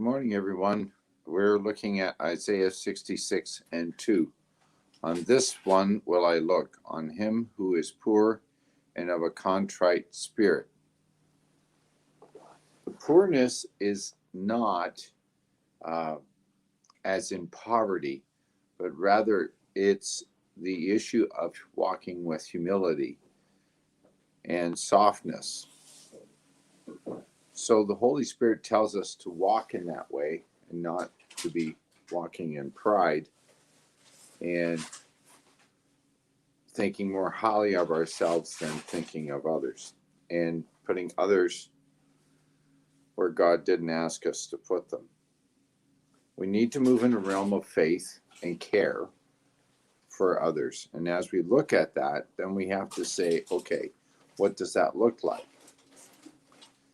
Good morning, everyone. We're looking at Isaiah 66 and 2. On this one will I look, on him who is poor and of a contrite spirit. The poorness is not as in poverty, but rather it's the issue of walking with humility and softness. So the Holy Spirit tells us to walk in that way and not to be walking in pride and thinking more highly of ourselves than thinking of others, and putting others where God didn't ask us to put them. We need to move in the realm of faith and care for others. And as we look at that, then we have to say, okay, what does that look like?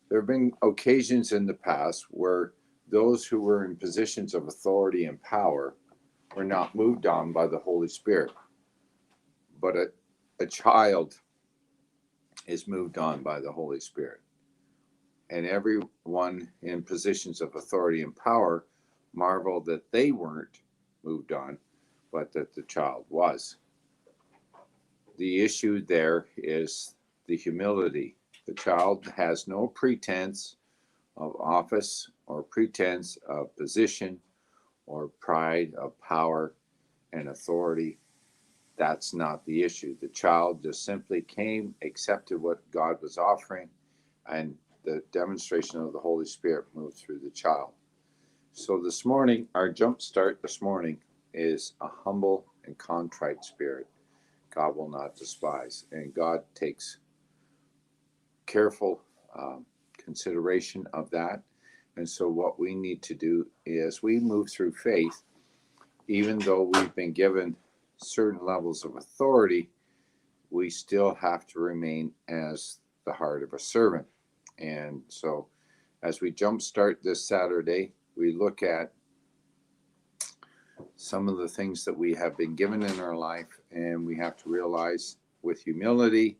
There have been occasions in the past where those who were in positions of authority and power were not moved on by the Holy Spirit. But a child is moved on by the Holy Spirit. And everyone in positions of authority and power marveled that they weren't moved on, but that the child was. The issue there is the humility. The child has no pretense of office or pretense of position or pride of power and authority. That's not the issue. The child just simply came, accepted what God was offering, and the demonstration of the Holy Spirit moved through the child. So this morning, our jump start this morning is a humble and contrite spirit. God will not despise, and God takes careful consideration of that. And so what we need to do is we move through faith, even though we've been given certain levels of authority, we still have to remain as the heart of a servant. And so as we jumpstart this Saturday, we look at some of the things that we have been given in our life, and we have to realize with humility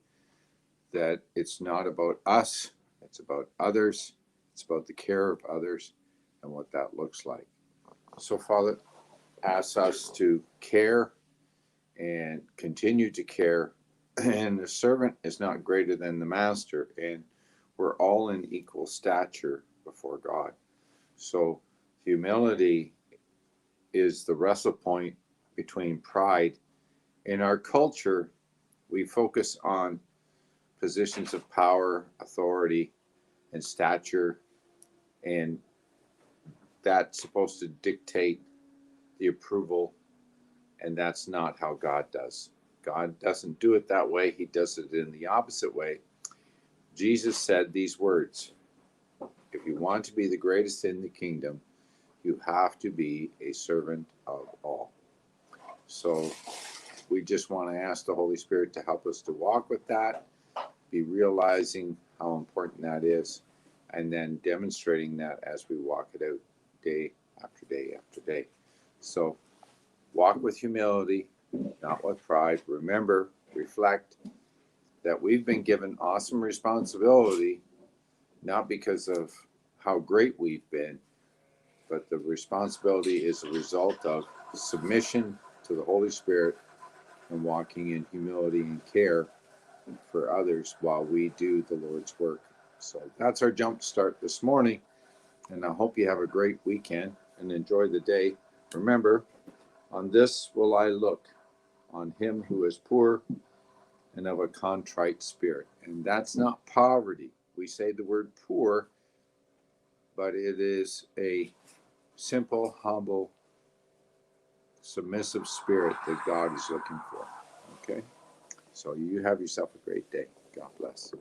that it's not about us, it's about others, it's about the care of others and what that looks like. So Father, ask us to care and continue to care, and the servant is not greater than the master, and we're all in equal stature before God. So humility is the wrestle point between pride. In our culture, we focus on positions of power, authority, and stature, and that's supposed to dictate the approval, and that's not how God does. God doesn't do it that way. He does it in the opposite way. Jesus said these words: if you want to be the greatest in the kingdom, you have to be a servant of all. So we just want to ask the Holy Spirit to help us to walk with that, be realizing how important that is, and then demonstrating that as we walk it out day after day after day. So walk with humility, not with pride. Remember, reflect that we've been given awesome responsibility, not because of how great we've been, but the responsibility is a result of submission to the Holy Spirit and walking in humility and care for others while we do the Lord's work. So that's our jump start this morning, and I hope you have a great weekend and enjoy the day. Remember, on this will I look, on him who is poor and of a contrite spirit. And that's not poverty. We say the word poor, but it is a simple, humble, submissive spirit that God is looking for. Okay? So you have yourself a great day. God bless.